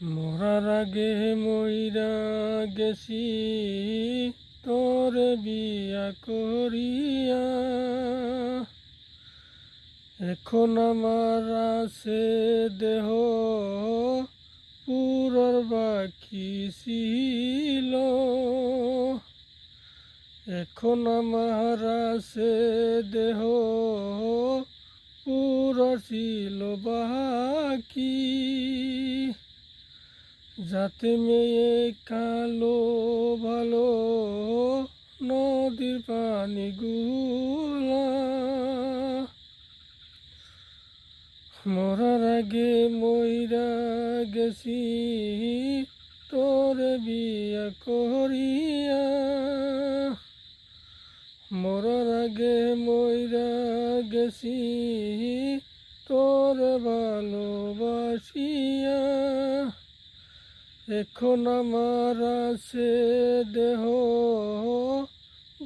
মরার আগে মইরা গেছি তোর বিয়া করিয়া, এখন আমার আছে দেহ পুরর বাকি ছিল। এখন আমার আছে দেহ পুরো ছিল বাকি। যাতে মেয়ে কালো ভালো নদীর পানি গুলা, মরার আগে মইরা গেছি তোর বিয়া করিয়া, মরার আগে মইরা গেছি তোর ভালোবাসিয়া। এখন আমার আছে দেহ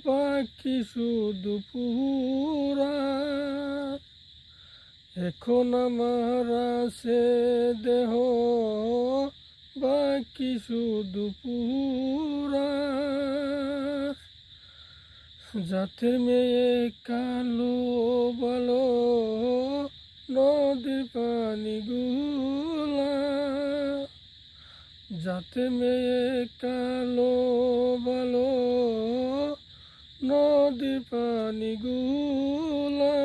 বাকি শুধু পুরা, এখন আমার আছে দেহ বাকি শুধু পুরা। যাতে মেয়ে কালো ভালো নদীর পানি গুলা, যাতে মেয়ে কালো ভালো নদীর পানি গুলা।